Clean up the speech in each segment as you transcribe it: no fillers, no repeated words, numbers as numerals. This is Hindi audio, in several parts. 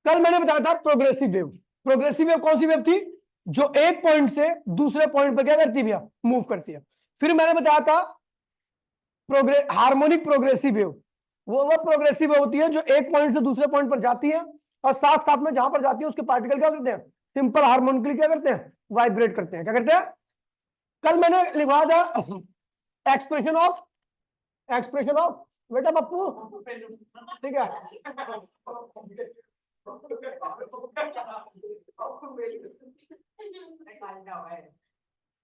कल मैंने बताया था प्रोग्रेसिव वेव। प्रोग्रेसिव वेव कौन सी वेव थी? जो एक पॉइंट से दूसरे पॉइंट पर क्या करती है भैया? मूव करती है। फिर मैंने बताया था हार्मोनिक प्रोग्रेसिव वेव। वो प्रोग्रेसिव वेव होती है जो एक पॉइंट से दूसरे पॉइंट पर जाती है और साथ साथ में जहां पर जाती है उसके पार्टिकल क्या करते हैं? सिंपल हार्मोनिकली क्या करते हैं? वाइब्रेट करते हैं। क्या करते हैं? कल मैंने लिखा था एक्सप्रेशन ऑफ बेटा पप्पू, ठीक है?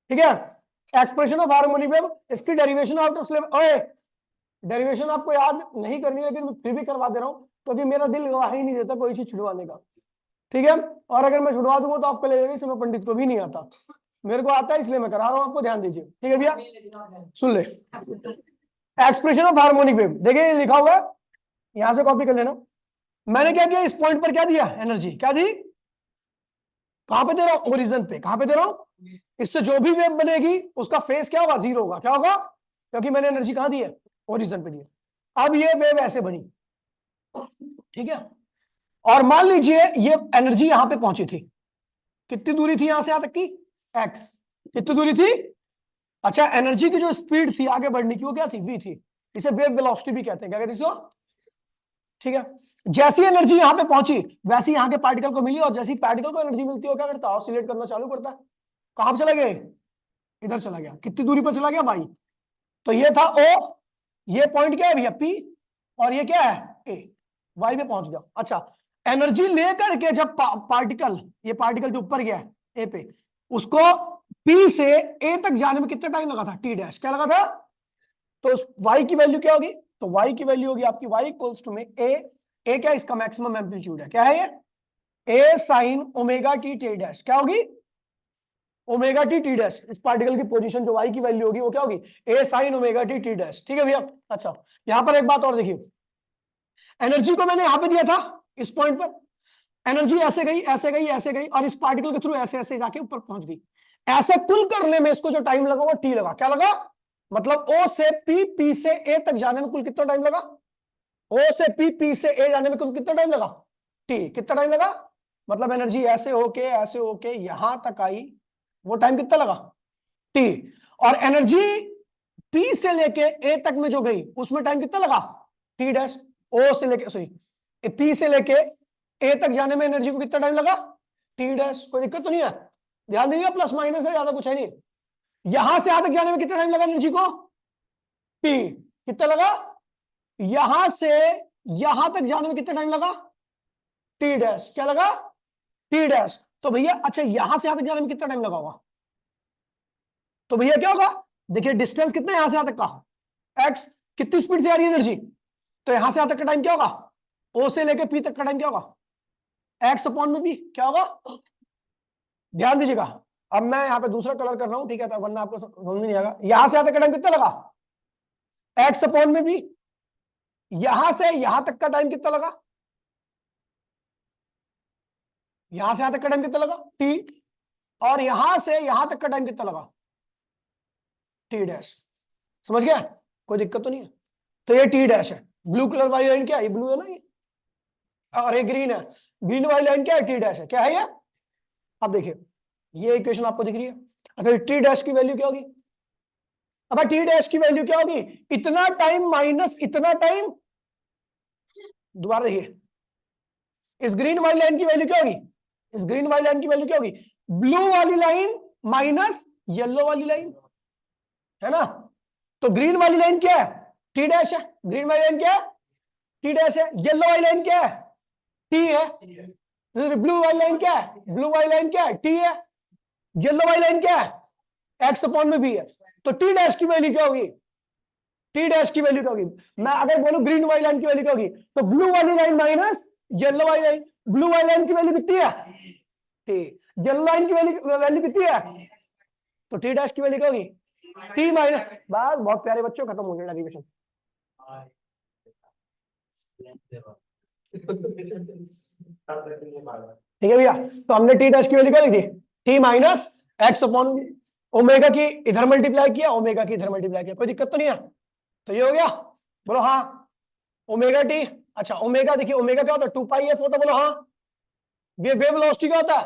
ठीक है, एक्सप्रेशन ऑफ हार्मोनिक वेव, इसकी डेरिवेशन आउट ऑफ सिलेबस। ओए, डेरिवेशन आपको याद नहीं करनी है लेकिन फिर भी करवा दे रहा हूं क्योंकि मेरा दिल गवाही नहीं देता कोई चीज छुड़वाने का, ठीक है? और अगर मैं छुड़वा दूंगा तो आपको लगेगा इसमें पंडित को भी नहीं आता, मेरे को आता है इसलिए मैं करा रहा हूं, आपको ध्यान दीजिए, ठीक है भैया? सुन ले, एक्सप्रेशन ऑफ हार्मोनिक वेव, देखिए लिखा हुआ है, यहां से कॉपी कर लेना। मैंने क्या किया? इस पॉइंट पर क्या दिया? एनर्जी क्या दी? कहां पे दे रहा हूं? ओरिजिन पे। कहां पे दे रहा हूं? इससे जो भी वेव बनेगी उसका फेस क्या होगा? जीरो होगा। क्या होगा? क्योंकि मैंने एनर्जी कहां दी है? ओरिजिन पे दी है। अब ये वेव ऐसे बनी, ठीक है? और मान लीजिए ये एनर्जी यहां पे पहुंची थी, कितनी दूरी थी यहां से यहां तक की? एक्स। कितनी दूरी थी? अच्छा, एनर्जी की जो स्पीड थी आगे बढ़ने की वो क्या थी? वी थी। इसे वेव वेलोसिटी भी कहते हैं। क्या कहते हैं इसको? ठीक है, जैसी एनर्जी यहां पे पहुंची वैसी यहां के पार्टिकल को मिली, और जैसी पार्टिकल को एनर्जी मिलती है क्या करता है? ऑसिलेट करना चालू करता है। कहां चला गया? इधर चला गया। कितनी दूरी पर चला गया? वाई। तो ये था ओ, ये पॉइंट क्या है भैया? पी, और ये क्या है? ए। वाई पे पहुंच गया। अच्छा, एनर्जी लेकर के जब पार्टिकल, ये पार्टिकल जो ऊपर गया है ए पे, उसको पी से ए तक जाने में कितना टाइम लगा था? T dash. क्या लगा था? तो उस वाई की वैल्यू क्या होगी? तो वाई की वैल्यू होगी आपकी वाई इक्वल्स टू में ए। ए क्या? इसका मैक्सिमम एम्पलीट्यूड है। क्या है ये? A sine omega t t dash. क्या होगी? Omega t t dash. इस पार्टिकल की पोजीशन जो वाई की वैल्यू होगी वो क्या होगी? A sine omega t t dash. ठीक है भैया? अच्छा, यहां पर एक बात और देखिए, एनर्जी को मैंने यहां पे दिया था इस पॉइंट पर, एनर्जी ऐसे गई ऐसे गई ऐसे गई और इस पार्टिकल के थ्रू ऐसे ऐसे जाके ऊपर पहुंच गई। ऐसे कुल करने में इसको जो टाइम लगा वो टी लगा। क्या लगा? मतलब ओ से पी, पी से ए तक जाने में कुल कितना टाइम लगा? ओ से पी, पी से ए जाने में कुल कितना टाइम लगा? टी। कितना टाइम लगा? मतलब एनर्जी ऐसे होके यहां तक आई, वो टाइम कितना लगा? टी। और एनर्जी पी से लेके ए तक में जो गई उसमें टाइम कितना लगा? T dash. ओ से लेके, सॉरी, पी से लेके ए तक जाने में एनर्जी को कितना टाइम लगा? T dash. कोई दिक्कत तो नहीं है? ध्यान दीजिए, प्लस माइनस है, ज्यादा कुछ है नहीं। यहां से यहां तक जाने में कितना टाइम लगा एनर्जी को? टी। कितना लगा? यहां से यहां तक जाने में कितना टाइम लगा? T dash. क्या लगा? T dash. तो भैया अच्छा, यहां से यहां तक जाने में कितना टाइम लगा होगा? तो भैया क्या होगा? देखिए डिस्टेंस कितना है यहां से यहां तक का? एक्स। कितनी स्पीड से आ रही है एनर्जी? तो यहां से यहां तक का टाइम क्या होगा? ओ से लेके पी तक का टाइम क्या होगा? एक्स अपॉन में पी। क्या होगा? ध्यान दीजिएगा, अब मैं यहां पे दूसरा कलर कर रहा हूं, ठीक है? तो वरना आपको समझ नहीं आएगा। यहां से यहां तक का टाइम कितना लगा? एक्स अपॉन में पी। यहां से यहां तक का टाइम कितना लगा? यहां से यहां तक का टाइम कितना लगा? टी। और यहां से यहां तक का टाइम कितना लगा? T dash. समझ गया? कोई दिक्कत तो नहीं है? तो ये टी डैश है। ब्लू कलर वाली लाइन क्या है? ये ब्लू है ना ये, और ये ग्रीन है। ग्रीन वाली लाइन क्या है? टी डैश है। क्या है ये? अब देखिए, ये इक्वेशन आपको दिख रही है। अच्छा, टी डैश की वैल्यू क्या होगी? अब टी डैश की वैल्यू क्या होगी? इतना टाइम माइनस इतना टाइम। दोबारा देखिए, इस ग्रीन वाली लाइन की वैल्यू क्या होगी? इस ग्रीन वाली लाइन की वैल्यू क्या होगी? ब्लू वाली लाइन माइनस येलो वाली लाइन, है ना? तो ग्रीन वाली लाइन क्या है? टी डैश है। ग्रीन वाली लाइन क्या है? टी डैश है। येलो वाली लाइन क्या है? टी है। ब्लू वाली लाइन क्या है? ब्लू वाली लाइन क्या है? टी है। येलो वाली लाइन क्या है? एक्स अपॉन में भी है। तो टी डैश की वैल्यू क्या होगी? टी डैश की वैल्यू क्या होगी? मैं अगर बोलूं ग्रीन वाली लाइन की वैल्यू क्या होगी, तो ब्लू वाली लाइन माइनस येलो वाली लाइन। ब्लू वाली लाइन की वैल्यू कितनी है? टी। येलो लाइन की वैल्यू कितनी है? तो टी डैश की वैल्यू क्या होगी? T minus. बस, बहुत प्यारे बच्चों, खत्म हो गया डेरिवेशन। ठीक है भैया? तो हमने टी डैश की वैल्यू क्या लिख दी? T minus x upon omega की इधर मल्टीप्लाई किया, ओमेगा की इधर मल्टीप्लाई किया। कोई दिक्कत तो नहीं है? तो ये हो गया, बोलो हाँ। ओमेगा टी, अच्छा ओमेगा देखिए, ओमेगा क्या होता है? 2 पाई एफ होता है, बोलो हाँ। वेव वेलोसिटी क्या होता है?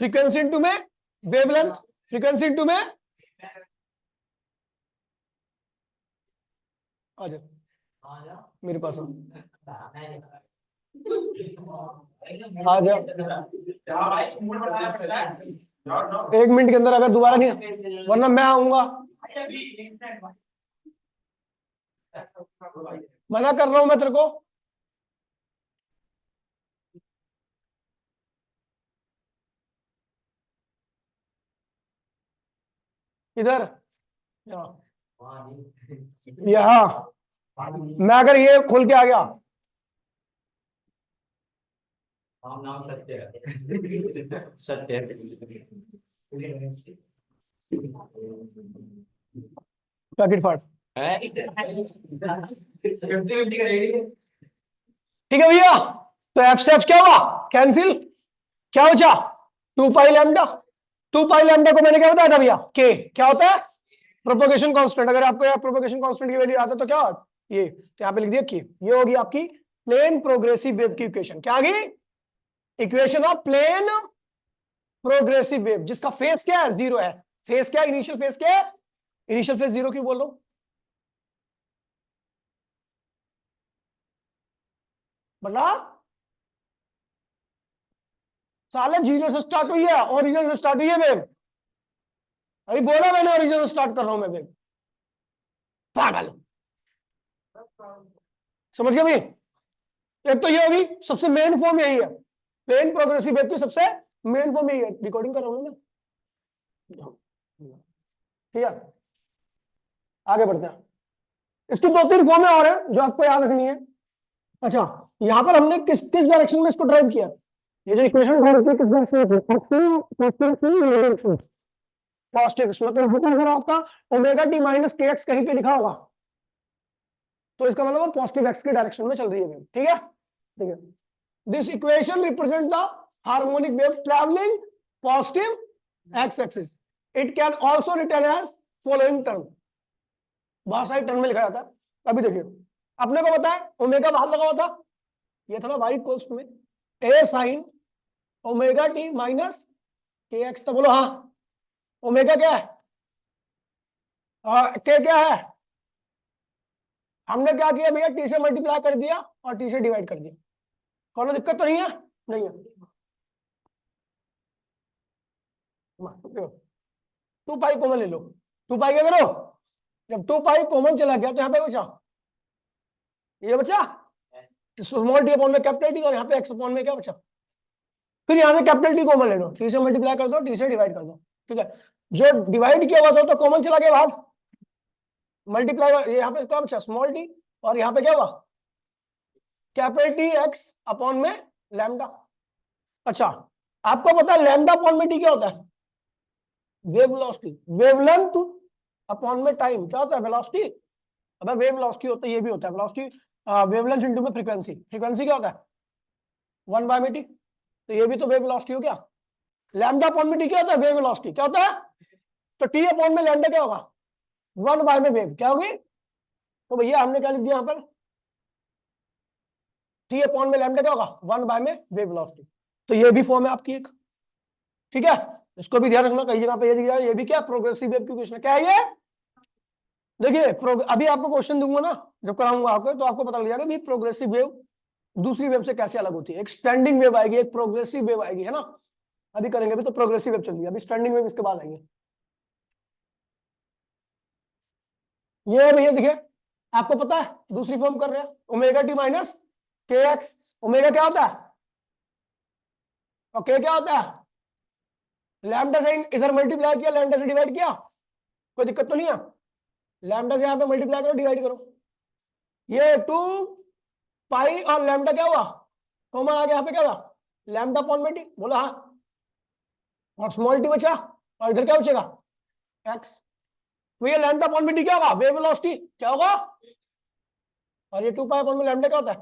फ्रीक्वेंसी इनटू में वेवलेंथ, फ्रीक्वेंसी इनटू में आ जा मेरे पास आ जा 1 मिनट के अंदर अगर दोबारा नहीं, वरना मैं आऊंगा। मना कर रहा हूं मैं तेरे को। इधर यहाँ मैं अगर ये खोल के आ गया, नाम सत्य है, सत्य है। पैकेट फाट ठीक है भैया। तो एफ से एफ क्या हुआ? कैंसिल। क्या बचा? 2 पाई लैम्डा। 2 पाई लैम्डा को मैंने क्या बताया था भैया? के क्या होता है? Propagation constant. अगर आपको यहाँ प्रोपोगेशन कांस्टेंट की वैल्यू आता है तो क्या ये, तो यहाँ पे लिख दिया कि ये होगी आपकी प्लेन प्रोग्रेसिव वेव की इक्वेशन। क्या आ गई? Equation of plane progressive wave, जिसका फेस क्या है? 0 है। फेस क्या है? इनिशियल फेस क्या है? इनिशियल फेस 0 क्यों बोल रहा हूं? बता साले, 0 से स्टार्ट हुई है, ओरिजिन से स्टार्ट हुई है वेव। अभी बोला मैंने ओरिजिन से स्टार्ट कर रहा हूं मैं वेव। पागल, समझ गए भाई? एक तो ये होगी सबसे मेन फॉर्म, यही है प्लेन प्रोग्रेसिव वेव की सबसे मेन फॉर्म, यही है। रिकॉर्डिंग कर रहा हूं मैं, ठीक है? आगे बढ़ते हैं। इसकी 2-3 फॉर्में और हैं जो आपको याद रखनी है। अच्छा, यहां पर हमने किस किस डायरेक्शन में इसको ड्राइव किया? ये जो इक्वेशन ड्राइव किया किस डायरेक्शन? पॉजिटिव। मतलब अगर आपका omega t minus k x कहीं पे लिखा होगा तो इसका मतलब वो पॉजिटिव एक्स के डायरेक्शन में चल रही है। ठीक है, ठीक है। This equation represent the harmonic wave travelling positive x axis. It can also written as following term. बहुत सारी टर्म में लिखा जाता है। अभी देखिए, अपने को पता है ओमेगा बाहर लगा हुआ था, ये था ना वाई इक्वल्स टू में ए sine omega t minus k x. तो बोलो हाँ, ओमेगा क्या है? के क्या है? हमने क्या किया भैया? टी से मल्टीप्लाई कर दिया और टी से डिवाइड कर दिया। कोई दिक्कत तो नहीं है? नहीं है। 2 पाई कॉमन ले लो। 2 पाई क्या करो? जब 2 पाई कॉमन चला गया तो यहाँ पे बचा, ये बचा स्मॉल टी अपॉन में कैपिटल टी, और यहाँ पे एक्स अपॉन में क्या बचा? फिर यहाँ से कैपिटल टी कॉमन ले लो, टी से मल्टीप्लाई कर दो, टी से डिवाइड कर दो। ठीक है, जो डिवाइड किया हुआ था तो कॉमन चला गया बाहर, मल्टीप्लाई यहाँ पे क्या बचा? स्मॉल टी, और यहाँ पे क्या हुआ? कैपिटल टी एक्स अपॉन में लैम्डा। अच्छा, आपको पता है लैम्डा अपॉन में टी क्या होता है? Wave velocity. वेवलेंथ अपॉन में टाइम क्या होता है? वेलोसिटी। अबे वेव वेलोसिटी होता है, ये भी होता है वेलोसिटी। वेवलेंथ इनटू में फ्रीक्वेंसी। फ्रीक्वेंसी क्या होता है? 1 बाय में टी। तो ये भी तो वेव वेलोसिटी हो गया। लैम्डा अपॉन में टी क्या होता है? Wave velocity. क्या होता है? तो टी अपॉन में लैम्डा क्या होगा? 1 बाय में वेव क्या होगी? तो भैया हमने क्या लिख दिया यहाँ पर? टी अपॉन में लैम्डा क्या होगा? 1 बाय में वेव वेलोसिटी। तो ये भी फॉर्म है आपकी एक। ठीक है, इसको भी ध्यान रखना, कई जगह पे ये दिया ये भी क्या प्रोग्रेसिव वेव की क्वेश्चन है। क्या है ये? देखिए अभी आपको क्वेश्चन दूंगा ना, जब कराऊंगा आपको, तो आपको पता लग जाएगा भी प्रोग्रेसिव वेव दूसरी वेव से कैसे अलग होती है। एक स्टैंडिंग वेव आएगी, एक प्रोग्रेसिव वेव आएगी, है ना? अभी करेंगे, अभी तो प्रोग्रेसिव वेव चल रही है, अभी स्टैंडिंग वेव इसके बाद आएंगे। ये भैया देखिए, आपको पता है दूसरी फॉर्म कर रहे हैं omega t minus k x. Omega क्या होता है और के क्या होता है? लैम्डा से इधर मल्टीप्लाई किया, लैम्डा से डिवाइड किया, कोई दिक्कत तो नहीं है? लैम्डा से यहाँ पे मल्टीप्लाई करो, डिवाइड करो, ये 2 पाई और लैम्डा क्या हुआ? कॉमन आ गया, यहाँ पे क्या हुआ? लैम्डा अपॉन में टी। बोला हाँ, और स्मॉल टी बचा, और इधर क्या बचेगा? एक्स। तो ये लैम्डा अपॉन में टी क्या होगा? Wave velocity. क्या होगा? और ये 2 पाई अपॉन में लैम्डा क्या होता है?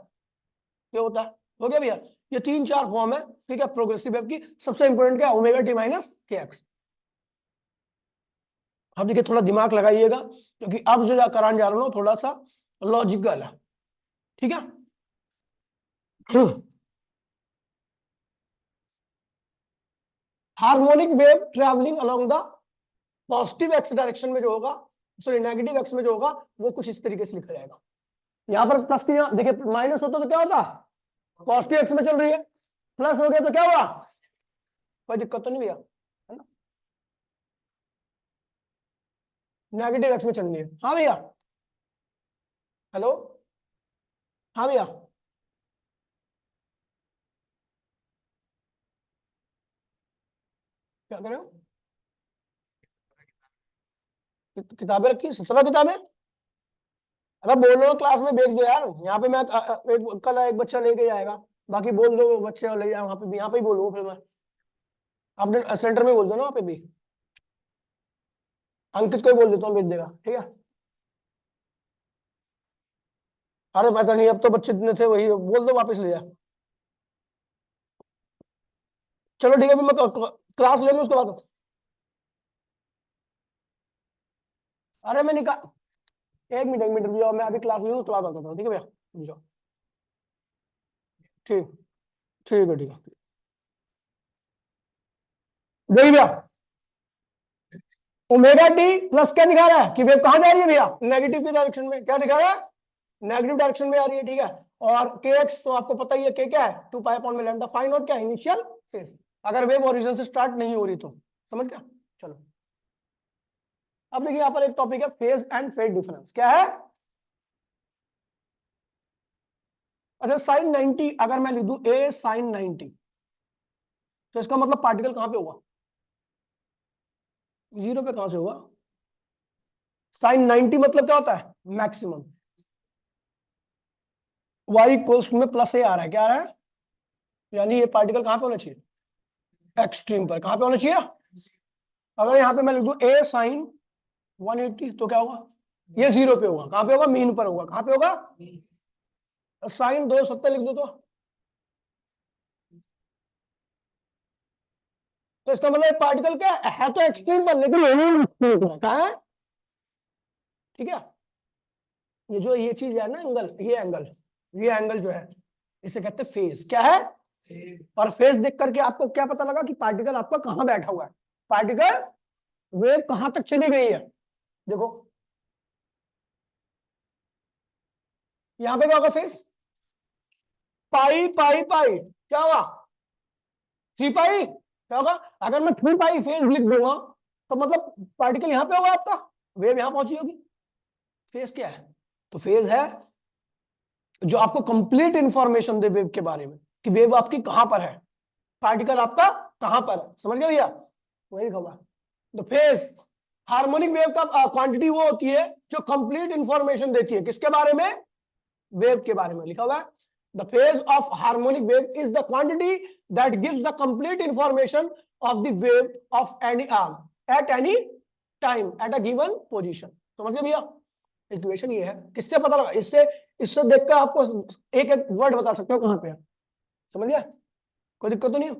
ये होता है। हो गया भैया, ये 3-4 फॉर्म है। ठीक है, प्रोग्रेसिव वेव की। सबसे इंपॉर्टेंट क्या? Omega t minus k x. अब देखिए थोड़ा दिमाग लगाइएगा, क्योंकि अब जो कराने जा रहा हूं थोड़ा सा लॉजिकल है। ठीक है, harmonic wave travelling along the positive x direction में जो होगा, सॉरी नेगेटिव एक्स में जो होगा, वो कुछ इस तरीके से लिखा जाएगा। यहां पर प्लस की, देखिए माइनस होता तो क्या होता, पॉजिटिव एक्स में चल रही है, प्लस हो गया तो क्या हुआ, कोई दिक्कत तो नहीं भैया, है ना, नेगेटिव एक्स में चल रही है। हाँ भैया, हेलो, हाँ भैया, क्या कर रहे हो, किताबें रखी, 17 किताबें, अरे बोलो क्लास में भेज दो यार, यहाँ पे मैं कल एक बच्चा लेके जाएगा, बाकी बोल दो बच्चे ले जाए वहां पे भी, यहाँ पे ही बोलूँ फिर मैं, आपने सेंटर में बोल दो ना वहां पे भी, अंकित को ही बोल देता हूँ, भेज देगा, ठीक है। अरे पता नहीं, अब तो बच्चे जितने थे वही, बोल दो वापस ले जा। चलो ठीक है, अभी मैं क्लास ले लूँ उसके बाद। अरे मैं निकाल, एक मिनट रुक जाओ, मैं अभी क्लास ले लूँ उसके बाद आता हूँ, ठीक है भैया, रुक जाओ। ठीक, ठीक है, ठीक है, देखिए भैया, ओमेगा टी प्लस क्या दिखा रहा है कि वेव कहां जा रही है भैया, नेगेटिव की डायरेक्शन में, क्या दिखा रहा है, नेगेटिव डायरेक्शन में आ रही है, ठीक है। और के एक्स तो आपको पता ही है, के क्या है, 2 पाई अपॉन में लैम्डा, फाइंड आउट क्या है, इनिशियल फेज, अगर वेव ओरिजिन से स्टार्ट नहीं हो रही तो, समझ गया। चलो अब देखिए यहाँ पर एक टॉपिक है, फेज एंड फेज डिफरेंस, क्या है, अच्छा साइन 90 अगर मैं लिख दूं ए साइन 90, तो इसका मतलब पार्टिकल कहां पे होगा, जीरो पे कहां से होगा, साइन 90 मतलब क्या होता है, मैक्सिमम, वाई इक्वल्स में प्लस ए आ रहा है, क्या आ रहा है, यानी ये पार्टिकल कहां पे होना चाहिए, एक्सट्रीम पर, कहां पे होना चाहिए, अगर यहां पे मैं लिख दूं ए साइन 180 तो क्या होगा, ये जीरो पे होगा, कहां पे होगा, मीन पर होगा, कहां पे होगा, साइन 270 लिख दो तो इसका मतलब पार्टिकल क्या है तो एक्सट्रीम पर, लेकिन कहां है, ठीक है। ये जो ये चीज है ना एंगल, ये एंगल जो है इसे कहते हैं फेज, क्या है, और फेज देख करके आपको क्या पता लगा कि पार्टिकल आपका कहां बैठा हुआ है, पार्टिकल वेव कहां तक चली गई है, देखो यहां पे क्या होगा फेज, पाई पाई पाई, क्या होगा, 3 पाई, क्या होगा, अगर मैं 3 पाई फेज लिख दूंगा तो मतलब पार्टिकल यहां पे होगा आपका, वेव यहां पहुंची होगी, फेज क्या है, तो फेज है जो आपको कंप्लीट इंफॉर्मेशन दे वेव के बारे में, कि वेव आपकी कहां पर है, पार्टिकल आपका कहां पर है, समझ गए भैया, वही खबर। तो फेज हार्मोनिक वेव का क्वांटिटी वो होती है जो कंप्लीट इंफॉर्मेशन देती है, किसके बारे में, वेव के बारे में, लिखा हुआ है the phase of harmonic wave is the quantity that gives the complete information of the wave of any arm at any time at a given position, समझ गए भैया। इक्वेशन ये है, किससे पता लगा, इससे इससे देखकर आपको एक एक वर्ड बता सकते हो कहां पे है, समझ गया, कोई दिक्कत तो नहीं है।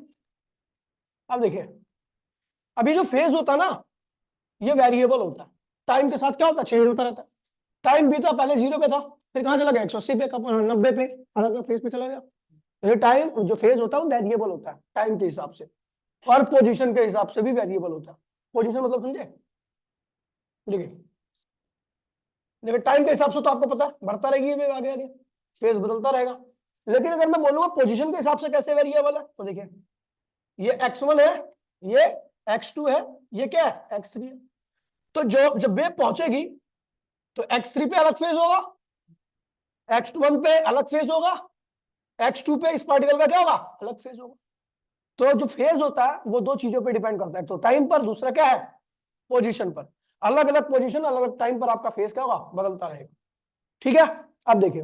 अब देखिए, अभी जो फेज होता है ना, ये वेरिएबल होता है, टाइम के साथ क्या होता है, चेंज होता रहता है, टाइम बीता, पहले 0 पे था, फिर कहां चला गया, 180 पे, 90 पे, अलग अलग फेज पे चला गया, ये टाइम जो फेज होता है वो वेरिएबल होता है टाइम के हिसाब से, और पोजीशन के हिसाब से भी वेरिएबल होता है, पोजीशन मतलब समझे, देखिए देखिए टाइम के हिसाब से तो आपको पता है बढ़ता रहेगी वेव, आगे आगे फेज बदलता रहेगा, लेकिन अगर मैं बोलूंगा पोजीशन के हिसाब से कैसे वेरिएबल है, तो देखिए ये x1 है, ये x2 है, ये क्या है, x3 है, तो जो जब वेव पहुंचेगी तो x3 पे अलग फेज होगा, x1 पे अलग फेज होगा, x2 पे इस पार्टिकल का क्या होगा, अलग फेज होगा। तो जो फेज होता है वो दो चीजों पे डिपेंड करता है, तो टाइम पर, दूसरा क्या है, पोजीशन पर, अलग अलग पोजीशन अलग अलग टाइम पर आपका फेज क्या होगा, बदलता रहेगा, ठीक है। अब देखिए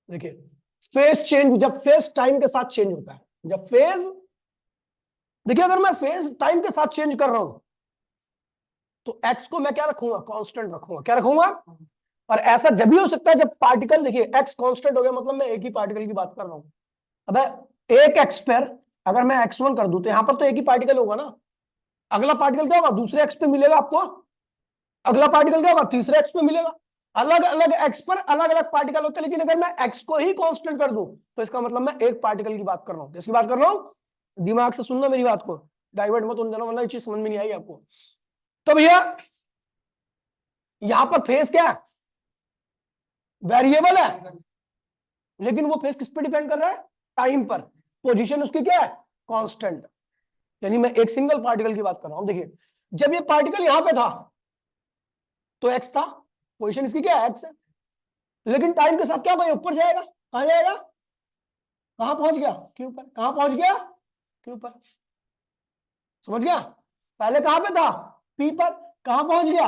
देखिए फेज चेंज, जब फेज टाइम के साथ चेंज होता है, जब फेज, देखिए अगर मैं फेज टाइम के साथ चेंज कर रहा हूं तो एक्स को मैं क्या रखूंगा, कांस्टेंट रखूंगा, क्या रखूंगा, और ऐसा जब भी हो सकता है जब पार्टिकल, देखिए एक्स कांस्टेंट हो गया मतलब मैं एक ही पार्टिकल की बात कर रहा हूं, अब एक एक्स पर अगर मैं x1 कर दूं तो यहां पर तो एक ही पार्टिकल होगा ना, अगला पार्टिकल क्या होगा, दूसरे एक्स पे मिलेगा आपको, अगला पार्टिकल क्या होगा, तीसरे एक्स पे मिलेगा, अलग अलग एक्स पर अलग अलग पार्टिकल होते हैं, लेकिन अगर मैं एक्स को ही कांस्टेंट कर दूं तो इसका मतलब मैं एक पार्टिकल की बात कर रहा हूं। किसकी बात कर रहा हूं? दिमाग से सुनना मेरी बात को, डाइवर्ट मत होने देना, वरना ये चीज समझ में नहीं आएगी आपको। तो भैया यहां पर फेस क्या है? वेरिएबल है, लेकिन वो फेस किस पे डिपेंड कर रहा है? टाइम पर। पोजीशन उसकी क्या है? कांस्टेंट। यानी मैं एक सिंगल पार्टिकल की बात कर रहा हूं। देखिए जब ये पार्टिकल यहां पे था तो एक्स था, पोजीशन इसकी क्या है? एक्स है। लेकिन टाइम के साथ क्या होगा? ऊपर जाएगा। कहां जाएगा? कहां पहुंच गया? क्यू पर। कहां पहुंच गया? क्यू पर। समझ गया? पहले कहां पे था? पी पर। कहां पहुंच गया?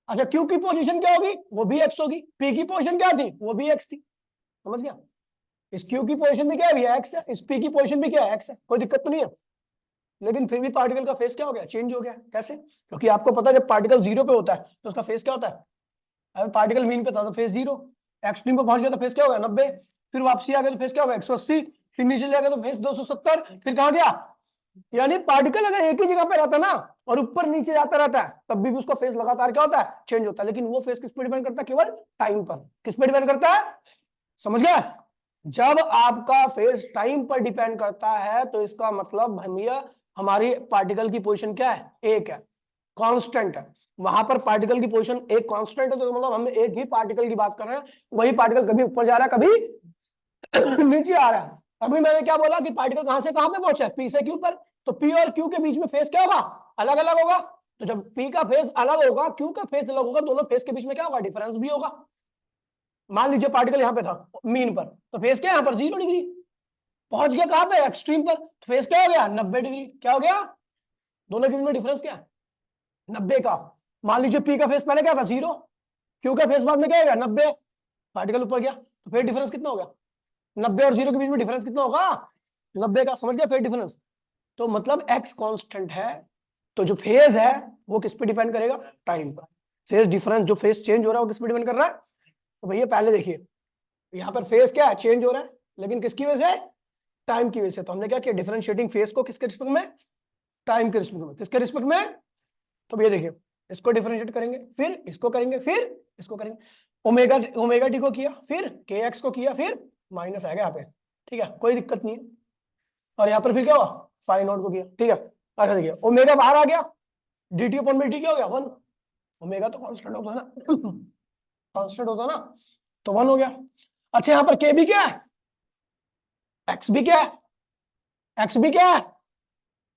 अच्छा, क्यू की पोजीशन क्या होगी? वो भी एक्स होगी। पी की पोजीशन क्या थी? वो भी एक्स थी। समझ गया? इस क्यू की पोजीशन भी क्या है भैया? एक्स है। इस पी की पोजीशन भी क्या है? एक्स है। कोई दिक्कत तो नहीं है। लेकिन फिर भी पार्टिकल का फेस क्या हो गया? चेंज हो गया। कैसे? क्योंकि आपको पता है जब पार्टिकल जीरो पे होता है तो उसका फेस क्या होता है? अगर पार्टिकल मीन पे था तो फेस जीरो, एक्सट्रीम पे पहुंच गया तो फेस क्या होगा? 90, फिर वापसी आ गया तो फेस क्या होगा? 180, फिर नीचे जाएगा तो फेस 270, फिर कहां गया? यानी पार्टिकल अगर एक ही जगह पे रहता ना और ऊपर नीचे जाता रहता है तब भी उसका फेस लगातार क्या होता है? चेंज होता है। लेकिन वो फेस किस पे डिपेंड करता है? केवल टाइम पर। किस पे डिपेंड करता है? समझ गया? जब आपका फेस टाइम पर डिपेंड करता है तो इसका मतलब भैया हमारी पार्टिकल की पोजीशन क्या है? एक है, कांस्टेंट है। वहां पर पार्टिकल की पोजीशन एक कांस्टेंट है तो मतलब हम एक ही पार्टिकल की बात कर रहे हैं। वही पार्टिकल कभी ऊपर जा रहा है, कभी नीचे आ रहा है। अभी मैंने क्या बोला कि पार्टिकल कहां से कहां पे पहुंचा है? पी से क्यू पर। तो पी और क्यू के बीच में फेस क्या होगा? अलग अलग होगा। तो जब पी का फेस अलग होगा, क्यू का फेस अलग होगा, दोनों फेस के बीच में क्या होगा? डिफरेंस भी होगा। मान लीजिए पार्टिकल यहां पे था मीन पर, तो फेस क्या यहां पर? 0 डिग्री। पहुंच गया कहां पे? एक्सट्रीम पर, तो फेस क्या हो गया? 90 डिग्री। क्या हो गया? दोनों के बीच में डिफरेंस क्या है? 90 का। मान लीजिए पी का फेस पहले क्या था? 0, क्यू का फेस बाद में क्या होगा? 90। पार्टिकल ऊपर गया तो फिर डिफरेंस कितना हो गया? 90 और 0 के बीच में डिफरेंस कितना होगा? 90 का। समझ गया? Phase difference. तो मतलब एक्स कांस्टेंट है, तो जो फेज है वो किस पे डिपेंड करेगा? टाइम पर। फेज डिफरेंस, जो फेज चेंज हो रहा है वो किस पे डिपेंड कर रहा है? तो भैया पहले देखिए यहाँ पर फेज क्या है? चेंज हो रहा है, लेकिन किसकी वजह से? टाइम की वजह से। तो हमने क्या किया? डिफरेंशिएटिंग फेज को किसके रिस्पेक्ट में? टाइम के रिस्पेक्ट में। किसके रिस्पेक्ट में? तो भैया देखिए इसको डिफरेंशिएट करेंगे, फिर इसको करेंगे, फिर इसको करेंगे। ओमेगा ओमेगा टी को किया, फिर के एक्स को किया, फिर माइनस आएगा यहाँ पे। ठीक है, कोई दिक्कत नहीं है। और यहाँ पर फिर क्या हुआ? फाइव नॉट को किया। ठीक है, अच्छा देखिए ओमेगा बाहर आ गया, d t upon b t क्या हो गया? 1। ओमेगा तो कांस्टेंट होता है ना, कांस्टेंट होता है ना, तो 1 हो गया। अच्छा यहाँ पर के भी क्या है? एक्स भी क्या है? एक्स भी क्या है?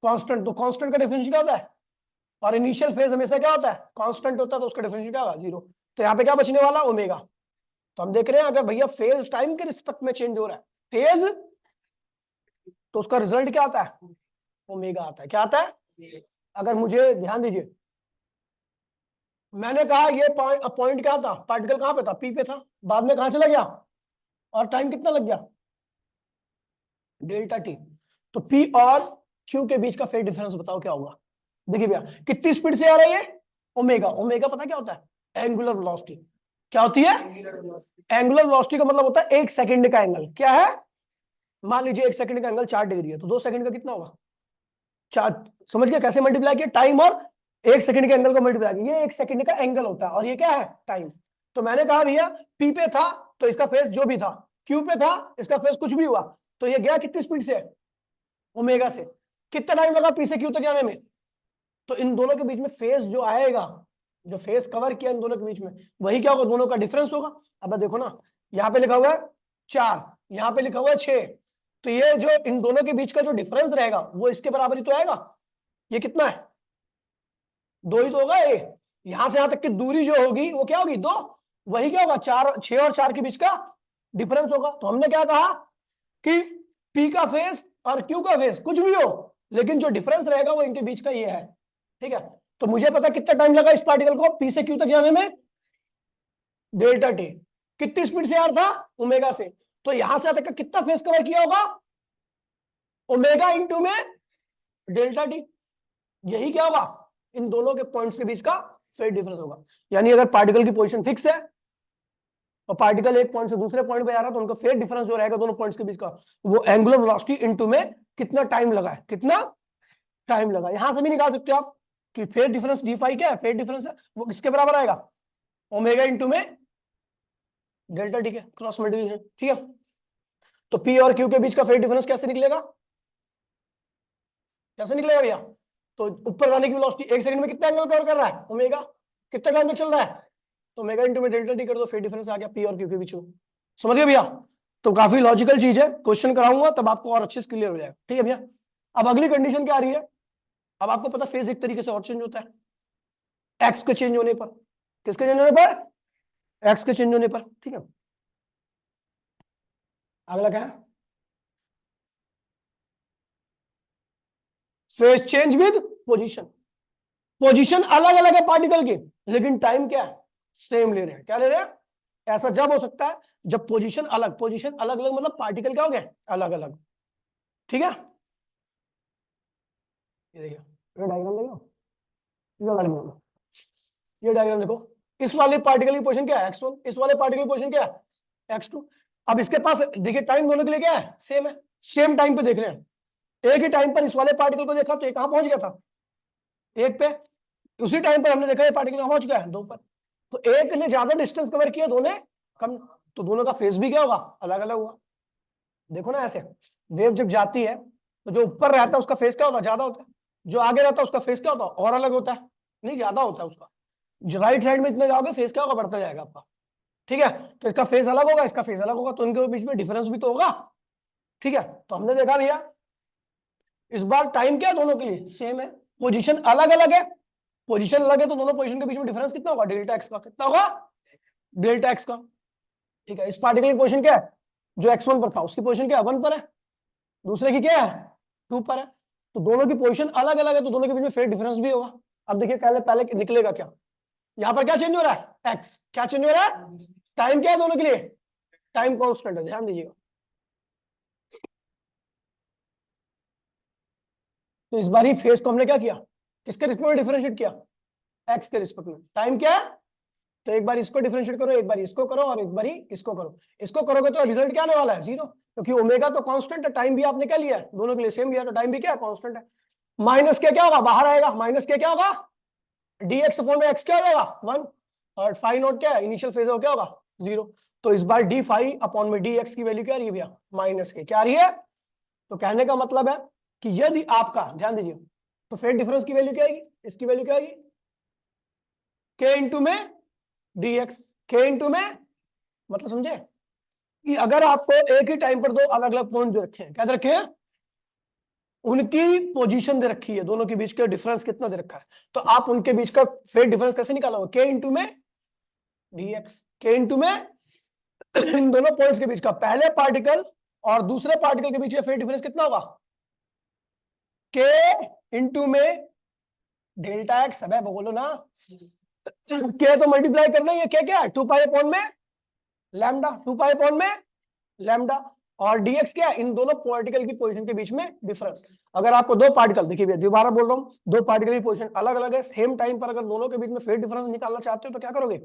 कांस्टेंट। तो कांस्टेंट का डिफरेंशियल क्या होता है? और इनिशियल फेज हमेशा क्या होता है? कांस्टेंट होता है, तो उसका डिफरेंशियल क्या होगा? 0। तो यहाँ पे क्या बचने वाला? ओमेगा। तो हम देख रहे हैं अगर भैया फेज टाइम के रिस्पेक्ट में चेंज हो रहा है फेज, तो उसका रिजल्ट क्या आता है? ओमेगा आता है। क्या आता है? अगर मुझे ध्यान दीजिए, मैंने कहा ये पॉइंट क्या था? पार्टिकल कहां पे था? पी पे था, बाद में कहां चला गया? और टाइम कितना लग गया? Delta T. तो पी और क्यू के बीच का फेज डिफरेंस बताओ क्या होगा? देखिए भैया कितनी स्पीड से आ रही है? ओमेगा। ओमेगा पता क्या होता है? Angular velocity. क्या होती है? एंगुलर वेलोसिटी का मतलब होता है 1 सेकंड का एंगल। क्या है? मान लीजिए 1 सेकंड का एंगल 4 डिग्री है, तो 2 सेकंड का कितना होगा? 4। समझ गया कैसे मल्टीप्लाई किया? टाइम और 1 सेकंड के एंगल को मल्टीप्लाई किया। ये 1 सेकंड का एंगल होता है और ये क्या है? टाइम। तो मैंने कहा भैया पी पे था तो इसका फेस जो भी था, क्यू पे था इसका फेस कुछ भी हुआ, तो ये गया कितनी स्पीड से? ओमेगा से। कितना टाइम लगा पी से क्यू तक जाने में? तो इन दोनों के बीच में फेस जो आएगा, जो फेस कवर किया इन दोनों के बीच में, वही क्या होगा? दोनों का डिफरेंस होगा। अब देखो ना, यहाँ पे लिखा हुआ है 4, यहाँ पे लिखा हुआ है 6, तो ये जो इन दोनों के बीच का जो डिफरेंस रहेगा वो इसके बराबर ही तो आएगा। ये कितना है? 2 ही तो होगा ये। यहां से यहां तक की दूरी जो होगी वो क्या होगी? 2। वही क्या होगा? 4, 6 और 4 के बीच का डिफरेंस होगा। तो हमने क्या कहा कि पी का फेस और क्यू का फेस कुछ भी हो, लेकिन जो डिफरेंस रहेगा वो इनके बीच का ये है। ठीक है, तो मुझे पता कितना टाइम लगा इस पार्टिकल को पी से क्यू तक जाने में? Delta T. कितनी स्पीड से आ रहा था? ओमेगा से। तो यहां से तक का कितना फेस कवर किया होगा? ओमेगा इंटू में डेल्टा टी। यही क्या होगा? इन दोनों के पॉइंट्स के बीच का फेज डिफरेंस होगा। यानी अगर पार्टिकल की पोजीशन फिक्स है और पार्टिकल एक पॉइंट से दूसरे पॉइंट पे जा रहा है तो उनका फेज डिफरेंस जो रहेगा दोनों पॉइंट्स के बीच का, वो एंगुलर वेलोसिटी इनटू में कितना टाइम लगा है, कितना टाइम लगा। यहां से भी निकाल सकते हो आप कि फेज डिफरेंस डी फाई क्या है? फेज डिफरेंस है वो किसके बराबर आएगा? ओमेगा इंटू में डेल्टा टी के क्रॉस मल्टीप्लिकेशन, ठीक है। तो पी और क्यू के बीच का फेज डिफरेंस कैसे निकलेगा, कैसे निकलेगा भैया? तो ऊपर जाने की वेलोसिटी 1 सेकंड में कितना एंगल कवर कर रहा है, ओमेगा, कितना टाइम तक चल रहा है, तो ओमेगा इंटू में डेल्टा टी कर दो, फेज डिफरेंस आ गया पी और क्यू के बीच में। समझ गए भैया? तो काफी लॉजिकल चीज है, क्वेश्चन कराऊंगा तब आपको और अच्छे से क्लियर हो जाएगा, ठीक है भैया। अब अगली कंडीशन क्या आ रही है, अब आपको पता फेज एक तरीके से और चेंज होता है, एक्स के चेंज होने पर, किसके चेंज होने पर, एक्स के चेंज होने पर, ठीक है। अगला क्या है, phase change with position. Position अलग अलग है पार्टिकल की, लेकिन टाइम क्या है, सेम ले रहे हैं। क्या ले रहे हैं? ऐसा जब हो सकता है जब पोजीशन अलग अलग मतलब पार्टिकल क्या हो गया, अलग अलग, ठीक है। ये देखिए, ये डायग्राम देखो, ये डायग्राम देखो, इस वाले पार्टिकल की पोजीशन क्या है, x1, इस वाले पार्टिकल की पोजीशन क्या है, x2। अब इसके पास देखिए टाइम दोनों के लिए क्या है, सेम है, सेम टाइम पे देख रहे हैं। एक ही टाइम पर इस वाले पार्टिकल को देखा तो ये कहां पहुंच गया था, एक पे, उसी टाइम पर हमने देखा ये पार्टिकल कहां पहुंच गया है, दो पर। तो एक ने ज्यादा डिस्टेंस कवर किया, दो ने कम, तो दोनों का फेज भी क्या होगा, अलग अलग हुआ। देखो ना ऐसे, वेव जब जाती है तो जो ऊपर रहता है उसका फेस क्या होता है, ज्यादा होता है, जो आगे रहता है उसका फेस क्या होता है, और अलग होता है, नहीं ज्यादा होता है उसका। जो राइट साइड में इतने जाओगे फेस क्या होगा, बढ़ता जाएगा आपका, ठीक है। तो इसका फेस अलग होगा, इसका फेस अलग होगा, तो इनके बीच में डिफरेंस भी तो होगा, ठीक है। तो हमने देखा भैया इस बार टाइम क्या है दोनों के लिए, सेम है, पोजीशन अलग अलग है, पोजीशन अलग है तो दोनों पोजीशन के बीच में डिफरेंस कितना होगा, डेल्टा एक्स का, कितना होगा, डेल्टा एक्स का, ठीक है। इस पार्टिकल की पोजीशन क्या है, जो x1 पर था उसकी पोजीशन क्या है, 1 पर है, दूसरे की क्या है, 2 पर है। तो दोनों की पोजीशन अलग अलग है तो दोनों के बीच में फेज डिफरेंस भी होगा। अब देखिए पहले पहले निकलेगा क्या, यहां पर क्या चेंज हो रहा है, एक्स, क्या चेंज हो रहा है, टाइम क्या है दोनों के लिए, टाइम कांस्टेंट है, ध्यान दीजिएगा। तो इस बार ही फेज को हमने क्या किया, किसके रिस्पेक्ट में डिफरेंशिएट किया, एक्स के रिस्पेक्ट में। टाइम क्या है, तो एक बार इसको डिफरेंशिएट करो, एक बार इसको करो और एक बार इसको करो। इसको करोगे तो रिजल्ट क्या आने वाला है, जीरो, क्योंकि ओमेगा तो कांस्टेंट है, टाइम भी आपने क्या लिया है, दोनों के लिए सेम लिया, तो टाइम भी क्या कांस्टेंट है। माइनस के क्या होगा, बाहर आएगा, माइनस के क्या होगा, dx अपॉन में x क्या हो जाएगा, 1, और फाई नॉट क्या है, इनिशियल फेज हो क्या होगा, 0। तो इस बार डी फाई अपॉन में dx की वैल्यू क्या आ रही है भैया, माइनस के, क्या आ रही है। तो कहने का मतलब है कि यदि आपका, ध्यान दीजिए, तो फेज डिफरेंस की वैल्यू क्या आएगी, इसकी वैल्यू क्या आएगी, k इंटू में dx, k इंटू में, मतलब समझे कि अगर आपको एक ही टाइम पर दो अलग अलग पॉइंट दे रखे हैं, क्या दे रखे हैं, उनकी पोजीशन दे रखी है, दोनों के बीच का डिफरेंस कितना दे रखा है, तो आप उनके बीच का फेज डिफरेंस कैसे निकालोगे, के इंटू में dx, के इंटू में इन दोनों पॉइंट्स के बीच का, पहले पार्टिकल और दूसरे पार्टिकल के बीच फेज डिफरेंस कितना होगा, के इंटू में डेल्टा एक्स। अब बोलो ना, के तो मल्टीप्लाई करना ही है, क्या है, 2 पाई अपॉन में लैम्डा, 2 पाई अपॉन में लैम्डा, और dx क्या है, इन दोनों पार्टिकल की पोजीशन के बीच में डिफरेंस। अगर आपको दो पार्टिकल, देखिए दोबारा बोल रहा हूं, दो पार्टिकल की पोजीशन अलग अलग है, सेम टाइम पर अगर दोनों के बीच में फेज डिफरेंस निकालना चाहते हो तो क्या करोगे,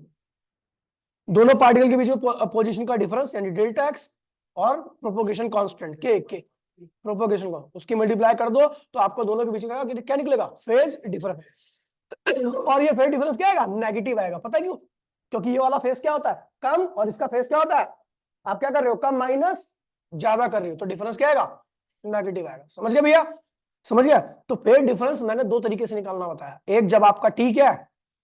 दोनों पार्टिकल के बीच में पोजीशन का डिफरेंस यानी डेल्टा एक्स और प्रोपोगेशन कांस्टेंट के प्रोपोगेशन का उसकी मल्टीप्लाई कर दो, तो आपको दोनों के बीच में क्या निकलेगा, फेज डिफरेंस। और ये फेज डिफरेंस क्या आएगा, नेगेटिव आएगा, पता है क्यों, क्योंकि ये वाला फेज क्या होता है, कम, और इसका फेज क्या होता है, आप क्या कर रहे हो, कम माइनस ज्यादा कर रहे हो, तो डिफरेंस क्या आएगा, नेगेटिव आएगा। समझ गए भैया, समझ गया। तो फेज डिफरेंस मैंने दो तरीके से निकालना बताया, एक जब आपका ठीक है,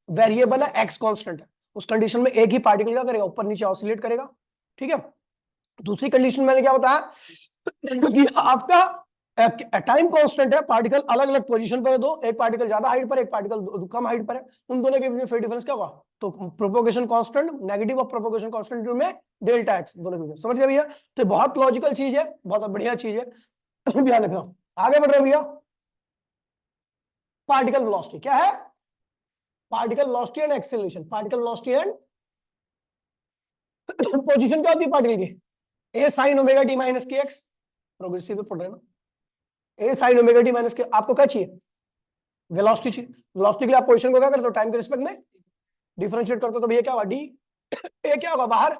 वेरिएबल है एक्स कांस्टेंट है, उस कंडीशन में एक ही पार्टिकल क्या करेगा, ऊपर नीचे ऑसिलेट करेगा, ठीक है। दूसरी कंडीशन मैंने क्या बताया, क्योंकि आपका टाइम कांस्टेंट है, पार्टिकल अलग अलग पोजीशन पर है दो, एक पार्टिकल ज्यादा हाइट पर, एक पार्टिकल कम हाइट पर है, उन दोनों के बीच में फेज डिफरेंस क्या होगा, तो propagation constant, negative of propagation constant में डेल्टा एक्स, दोनों के बीच। समझ गए भैया, तो बहुत लॉजिकल चीज है, बहुत बढ़िया चीज है, ध्यान रखना। आगे बढ़ रहे भैया, पार्टिकल वेलोसिटी क्या है, particle velocity and acceleration, particle velocity and position क्या होती है पार्टिकल की, ए sine omega t minus k x, progressive पे पढ़ रहे हैं ना, ए साइन ओमेगा टी माइनस के, आपको क्या चाहिए, वेलोसिटी चाहिए। वेलोसिटी के लिए आप पोजीशन को क्या करते हो, टाइम के रिस्पेक्ट में डिफरेंशिएट करते हो, तो भैया क्या होगा, डी, ए क्या होगा बाहर,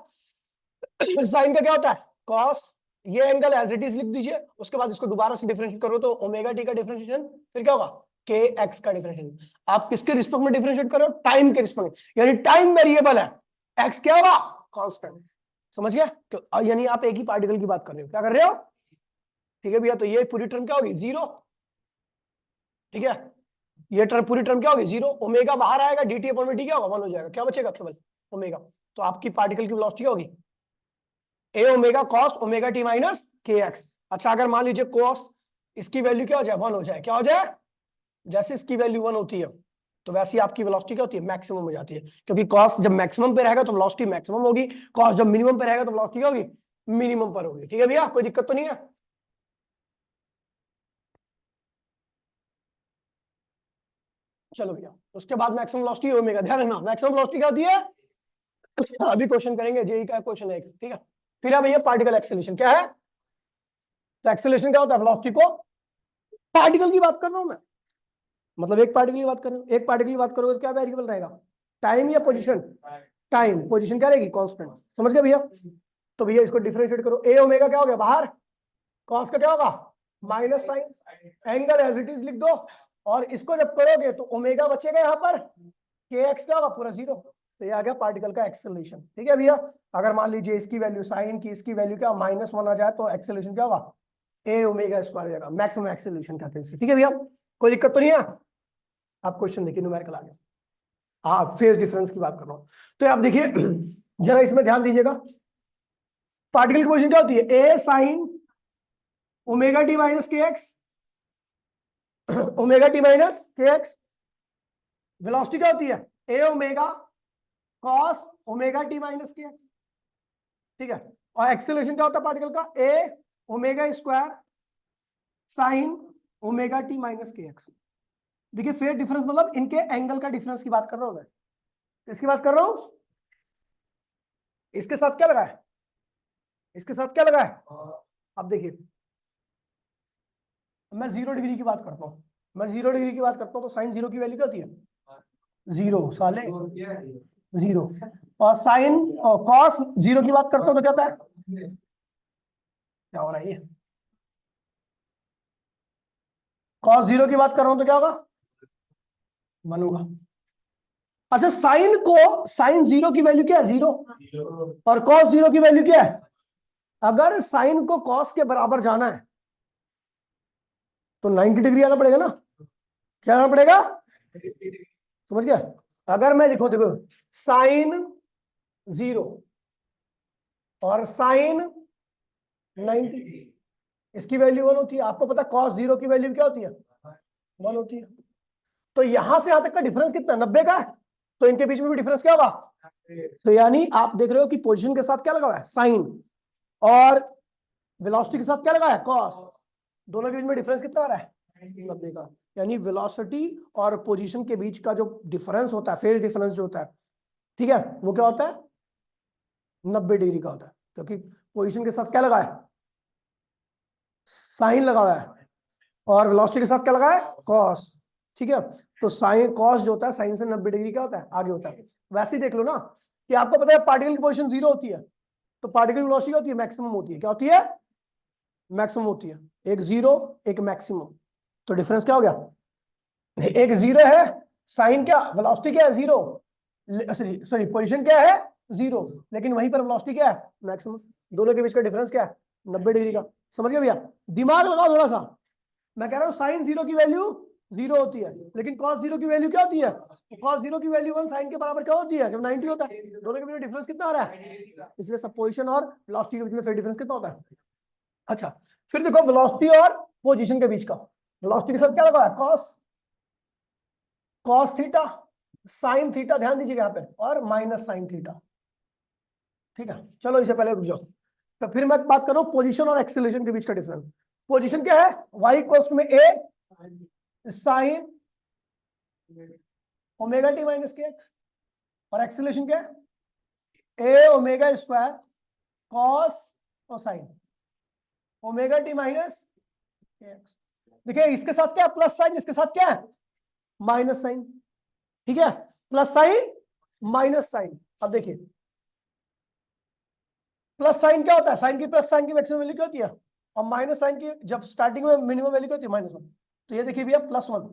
साइन का क्या होता है, कॉस, ये एंगल एज इट इज लिख दीजिए, उसके बाद इसको दोबारा से डिफरेंशिएट करो तो ओमेगा टी का डिफरेंशिएशन फिर क्या होगा, के एक्स का डिफरेंशिएट। आप किसके रिस्पेक्ट में डिफरेंशिएट करो? टाइम के रिस्पेक्ट में, यानी टाइम वेरिएबल है, एक्स क्या होगा? कांस्टेंट। समझ गया? तो यानी आप एक ही पार्टिकल की बात कर रहे हो, क्या कर रहे हो? ठीक है भैया, तो ये पूरी टर्म क्या होगी? जीरो। ठीक है, ये टर्म पूरी टर्म क्या होगी? जीरो। ओमेगा बाहर आएगा, dt अपॉन में टी क्या होगा? 1 हो जाएगा। क्या बचेगा? केवल ओमेगा। तो आपकी पार्टिकल की वेलोसिटी क्या होगी? A omega cos omega t minus k x. अच्छा, अगर मान लीजिए कॉस इसकी वैल्यू क्या हो जाए? 1 हो जाए। क्या हो जाए? जैसे इसकी वैल्यू 1 होती है तो वैसे ही आपकी वेलोसिटी क्या होती है? मैक्सिमम हो जाती है, क्योंकि कॉस जब मैक्सिमम पे रहेगा तो वेलोसिटी मैक्सिमम होगी, कॉस जब मिनिमम पे रहेगा तो वेलोसिटी क्या होगी? मिनिमम पर होगी। ठीक है भैया, कोई दिक्कत तो नहीं है? चलो भैया, उसके बाद मैक्सिमम वेलोसिटी ओमेगा। ध्यान रखना, मैक्सिमम वेलोसिटी क्या होती है? अभी क्वेश्चन करेंगे, जेई का क्वेश्चन है एक। ठीक है, फिर है भैया पार्टिकल एक्सेलरेशन। क्या है? तो एक्सेलरेशन क्या होता है? वेलोसिटी को, पार्टिकल की बात कर रहा हूं मैं, मतलब एक पार्टिकल की बात कर रहे हो, एक पार्टिकल की बात करोगे तो क्या वेरिएबल रहेगा? टाइम या पोजीशन? टाइम। पोजीशन क्या रहेगी? कांस्टेंट। समझ गए भैया? तो भैया इसको डिफरेंशिएट करो, ए ओमेगा क्या हो गया बाहर, कॉस का क्या होगा? Minus sine, angle as it is लिख दो, और इसको जब करोगे तो ओमेगा बचेगा यहाँ पर, के एक्स क्या होगा? पूरा जीरो। तो ये आ गया पार्टिकल का एक्सेलरेशन। ठीक है भैया, अगर मान लीजिए इसकी वैल्यू साइन की, इसकी वैल्यू क्या -1 आ जाए तो एक्सेलरेशन क्या होगा? ए ओमेगा स्क्वायर हो जाएगा। मैक्सिमम एक्सेलरेशन कहते हैं इसे। ठीक है भैया, कोई दिक्कत तो नहीं है? आप क्वेश्चन देखिए, न्यूमेरिकल आ गया। हाँ, फेज डिफरेंस की बात कर रहा हूँ। तो आप देखिए जरा इसमें ध्यान दीजिएगा, पार्टिकल की पोजीशन क्या होती है? A sine omega t minus k x, omega t minus k x. Velocity क्या होती है? A omega cos omega t minus k x. ठीक है, और एक्सेलरेशन क्या होता है पार्टिकल का? A omega square sine omega t minus k x. देखिए फेज डिफरेंस मतलब इनके एंगल का डिफरेंस की बात कर रहा हूं मैं। इसकी बात कर रहा हूं, इसके साथ क्या लगा है? इसके साथ क्या लगा है? अब देखिए, मैं 0 डिग्री की बात करता हूँ, मैं 0 डिग्री की बात करता हूँ तो साइन जीरो की वैल्यू क्या होती है? जीरो साले, जीरो। और साइन और कॉस जीरो की बात करता हूँ तो क्या होता है? क्या हो रहा है ये? कॉस जीरो की बात कर रहा हूं तो क्या होगा? 1 होगा। अच्छा, साइन को, साइन जीरो की वैल्यू क्या है? जीरो। और कॉस जीरो की वैल्यू क्या है? अगर साइन को कॉस के बराबर जाना है तो 90 डिग्री आना पड़ेगा ना? क्या आना पड़ेगा? समझ गया? अगर मैं लिखूं, देखो, साइन जीरो और साइन 90, इसकी वैल्यू 1 होती है। आपको पता कॉस जीरो की वैल्यू क्या होती है? 1 होती है। तो यहां से यहां तक का डिफरेंस कितना? 90 का है। तो इनके बीच में भी डिफरेंस क्या होगा? तो यानी आप देख रहे हो कि पोजीशन के साथ क्या लगा हुआ है? साइन, और वेलोसिटी के साथ क्या लगा है? कॉस। दोनों के बीच में डिफरेंस कितना आ रहा है? 90 का। यानी वेलोसिटी और पोजीशन के बीच का जो डिफरेंस होता है, फेज डिफरेंस जो होता है, ठीक है, वो क्या होता है? 90 डिग्री का होता है, क्योंकि पोजीशन के साथ क्या लगा है? साइन लगा हुआ है, और वेलोसिटी के साथ क्या लगा है? कॉस। ठीक है, तो साइन कॉस जो होता है साइन से 90 डिग्री क्या होता है? आगे होता है। वैसे ही देख लो ना कि आपको पता है पार्टिकल की पोजीशन जीरो होती है, तो पार्टिकल की वेलोसिटी होती है? मैक्सिमम होती है। क्या होती है? मैक्सिमम होती है। एक जीरो, एक मैक्सिमम, तो डिफरेंस क्या हो गया? एक जीरो है, साइन क्या, वेलोसिटी क्या है? जीरो। सॉरी सॉरी, पोजीशन क्या है? जीरो, लेकिन वहीं पर वेलोसिटी क्या है? मैक्सिमम। दोनों के बीच का डिफरेंस क्या है? 90 डिग्री का। समझ गए भैया? दिमाग लगाओ थोड़ा सा। मैं कह रहा हूँ साइन जीरो की वैल्यू जीरो होती है, लेकिन कॉस जीरो की वैल्यू क्या होती है? कॉस जीरो की वैल्यू 1 साइन के बराबर क्या होती है? जब 90 होता है। दोनों के बीच में डिफरेंस कितना आ रहा है? इसलिए सब पोजीशन और वेलोसिटी के बीच में फिर डिफरेंस कितना होता है? अच्छा, फिर देखो वेलोसिटी और पोजीशन के बीच का, वेलोसिटी के साथ क्या लगा है? Cos, cos theta sine theta, ध्यान दीजिएगा यहाँ पे, और माइनस साइन थीटा। ठीक है, चलो इसे पहले रुक जाओ। तो फिर मैं बात कर रहा हूँ पोजीशन और एक्सेलरेशन के बीच का डिफरेंस। पोजीशन क्या है? y इक्वल्स में a sign omega t minus k x, और एक्सेलरेशन क्या है? a ओमेगा स्क्वायर कॉस और sign omega t minus k x. देखिए इसके साथ क्या है? प्लस साइन, इसके साथ क्या है? Minus sine. ठीक है, प्लस साइन माइनस साइन। अब देखिए प्लस साइन क्या होता है? साइन की प्लस साइन की मैक्सिमम वैल्यू क्या होती है? और माइनस साइन की जब स्टार्टिंग में मिनिमम वैल्यू क्या होती है? -1। तो ये देखिए भैया +1,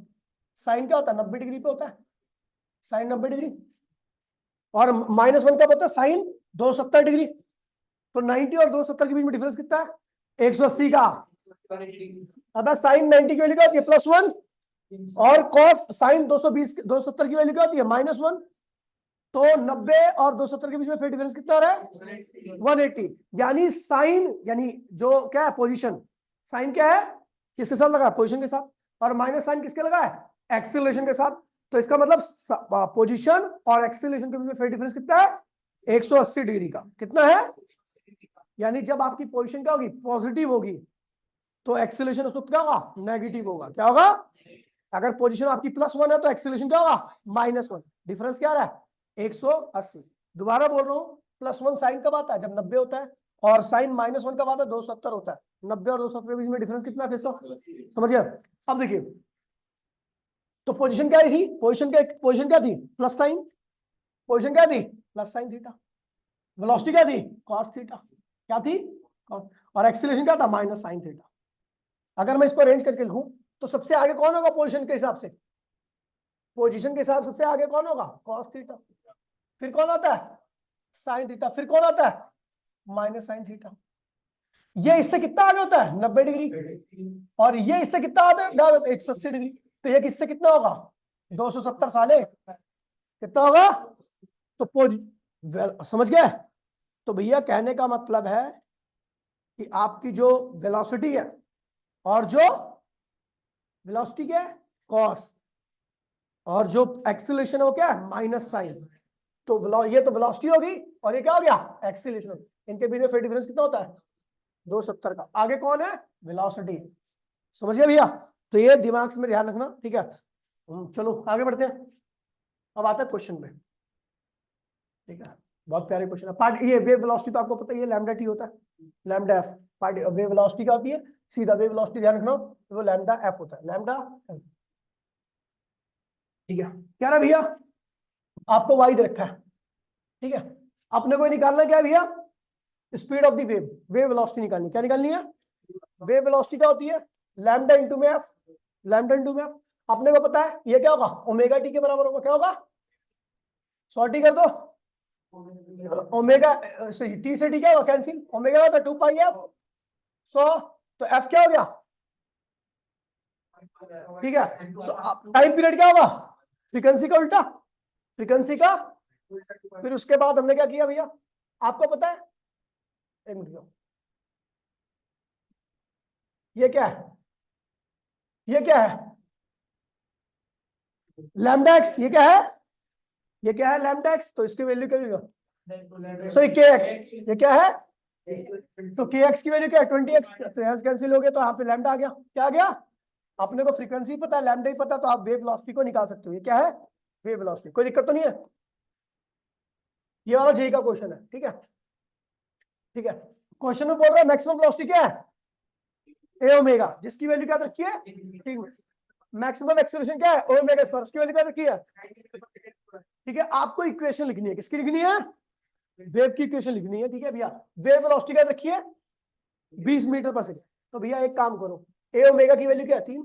साइन क्या होता है, 90 डिग्री पे होता है, साइन 90 डिग्री। और -1 कब होता है, साइन 270 डिग्री। तो 90 और 270 के बीच में डिफरेंस कितना है, 180 का। अब साइन 90 की वैल्यू क्या होती है, +1, और कॉस साइन 270 की वैल्यू क्या होती है, -1। तो 90 और 270 के बीच में फिर डिफरेंस कितना आ रहा है, 180। यानी साइन, यानी जो क्या है पोजीशन, साइन क्या है, किसके साथ लगा है, पोजीशन के साथ, और माइनस साइन किसके लगा है, एक्सीलरेशन के साथ। तो इसका मतलब पोजीशन और एक्सीलरेशन के बीच में फिर डिफरेंस कितना है, 180 डिग्री का। कितना है, यानी जब आपकी पोजीशन क्या होगी, पॉजिटिव होगी, तो एक्सीलरेशन उस वक्त क्या होगा, नेगेटिव होगा। क्या होगा, अगर पोजीशन आपकी +1 है तो एक्सीलरेशन क्या होगा, -1। डिफरेंस क्या आ रहा है, 180। दोबारा बोल रहा हूँ, +1 साइन कब आता है, जब 90 होता है, और साइन -1 कब आता है, 270 होता है। 90 और 270 के बीच में डिफरेंस कितना है, समझिए। अब देखिए, तो पोजीशन क्या थी, पोजीशन क्या थी, प्लस साइन, पोजीशन क्या थी, प्लस साइन थीटा। वेलोसिटी क्या थी, कॉस थीटा। क्या थी, और एक्सीलरेशन क्या था, माइनस साइन थीटा। अगर मैं इसको अरेंज करके लिखूं तो सबसे आगे कौन होगा, पोजीशन के हिसाब से, पोजीशन के हिसाब सबसे आगे कौन होगा, कॉस थीटा। फिर कौन आता है, साइन थीटा। फिर कौन आता है, माइनस साइन थीटा। ये इससे कितना आगे होता है, 90 डिग्री, और ये इससे कितना आगे होता है, 180 डिग्री। तो ये किससे कितना होगा, 270 साले, कितना होगा। तो समझ गए। तो भैया कहने का मतलब है कि आपकी जो वेलोसिटी है, और जो वेलोसिटी क्या है, कॉस, और जो एक्सीलरेशन है वो क्या है, माइनस साइन। तो ये तो वेलोसिटी होगी, और ये क्या हो गया, एक्सीलरेशन। इनके बीच में फिर डिफरेंस कितना होता है, 270 का। आगे कौन है, वेलोसिटी। समझ गए भैया। तो ये दिमाग में ध्यान रखना, ठीक है। चलो आगे बढ़ते हैं। अब आता है क्वेश्चन में, ठीक है। बहुत प्यारे क्वेश्चन है। पार्ट ये वेव वेलोसिटी तो आपको पता ही है, लैम्डा टी होता है, lambda F. Part wave velocity क्या होती है, सीधा वेव वेलोसिटी ध्यान रखना, वो लैम्डा एफ होता है, लैम्डा एफ। ठीक है। क्या रहा भैया, आपको वाई दे रखा है, ठीक है। अपने को निकालना क्या है भैया, speed of the wave, wave velocity निकालनी। क्या निकालनी है, वेव वेलोसिटी क्या होती है, लैम्डा इंटू में एफ, लैम्डा इंटू में एफ। अपने को पता है ये क्या होगा, ओमेगा टी के बराबर होगा। क्या होगा, सॉर्टी कर दो, ओमेगा टी से टी क्या होगा, कैंसिल, ओमेगा होता है 2πf 100। तो एफ क्या हो गया, ठीक है। टाइम पीरियड क्या होगा, फ्रीक्वेंसी का उल्टा, फ्रीक्वेंसी का। फिर उसके बाद हमने क्या किया भैया, आपको पता है, एक मिनट, ये क्या है, ये क्या है, लैम्डा एक्स। ये क्या है, ये क्या है, लैम्डा एक्स। तो इसकी वैल्यू क्या होगी, सॉरी के एक्स। ये क्या है, तो के एक्स की वैल्यू क्या है, 20x। तो यहाँ से कैंसिल हो गया, तो यहाँ पे लैम्डा आ गया। क्या आ गया, अपने को फ्रीक्वेंसी पता है, लैम्डा ही पता, तो आप वेव वेलोसिटी को निकाल सकते हो। ये क्या है, वेव वेलोसिटी। कोई दिक्कत तो नहीं है। ये वाला जेई का क्वेश्चन है, ठीक है, ठीक है। क्वेश्चन में बोल रहा है मैक्सिमम वेलोसिटी क्या है, ए ओमेगा, जिसकी वैल्यू क्या रखी है, ठीक है। मैक्सिमम एक्सीलरेशन क्या है, ओमेगा स्क्वायर, उसकी वैल्यू क्या रखी है, ठीक है। आपको इक्वेशन लिखनी है, किसकी लिखनी है, वेव की इक्वेशन लिखनी है, ठीक है भैया। वेव वेलोसिटी क्या रखी है, 20 मीटर पर सेकंड। तो भैया एक काम करो, ए ओमेगा की वैल्यू क्या है, 3।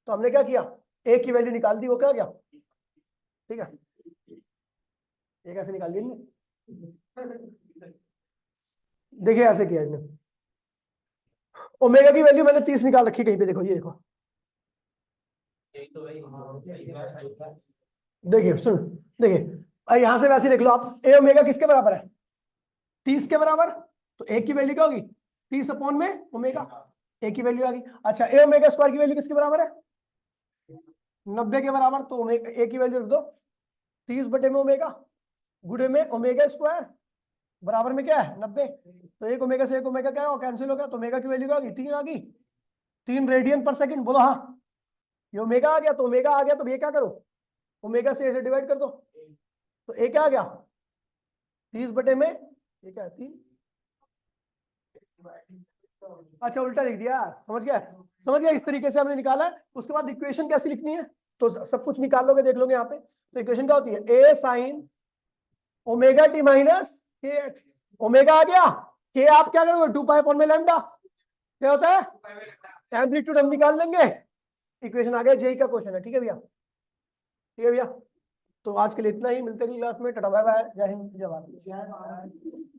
तो हमने क्या किया, ए की वैल्यू निकाल दी, वो क्या गया, ठीक है। एक ऐसे निकाल दी हमने, देखिए ऐसे किया इसने। ओमेगा की वैल्यू मैंने 30 निकाल रखी कहीं पे, देखो ये देखो, देखिए सुन, देखिए यहां से वैसे देख लो आप, ए ओमेगा किसके बराबर है, 30 के बराबर। तो ए की वैल्यू क्या होगी, 30 अपॉन में ओमेगा, ए की वैल्यू आ गई। अच्छा, ए ओमेगा स्क्वायर की वैल्यू किसके बराबर है, 90 के बराबर। तो ओमेगा ए की वैल्यू रख दो, 30 बटे में ओमेगा, गुणे में ओमेगा स्क्वायर, बराबर में क्या है, 90। तो एक ओमेगा से एक ओमेगा क्या होगा, कैंसिल हो गया। तो ओमेगा की वैल्यू क्या होगी, 3 आ गई, 3 रेडियन पर सेकंड। बोलो हाँ, ये ओमेगा आ गया। तो ओमेगा आ गया, तो ये क्या करो, ओमेगा से ऐसे डिवाइड कर दो। तो ए क्या आ गया, 30 बटे में, ये क्या है, 3। अच्छा उल्टा लिख दिया, समझ गया, समझ गया। इस तरीके से हमने निकाला है। उसके बाद इक्वेशन कैसी लिखनी है, तो सब कुछ निकाल लोगे, देख लोगे यहाँ पे। तो इक्वेशन क्या होती है, A sine omega t minus k x. Omega आ गया, के आप क्या करोगे, 2π में लैम्डा, क्या होता है, एम्पलीट्यूड हम निकाल लेंगे। इक्वेशन आ गया, जेई का क्वेश्चन है, ठीक है भैया। ठीक है भैया, तो आज के लिए इतना ही, मिलते हैं अगली क्लास में। टाटा बाय बाय, जय हिंद जय भारत।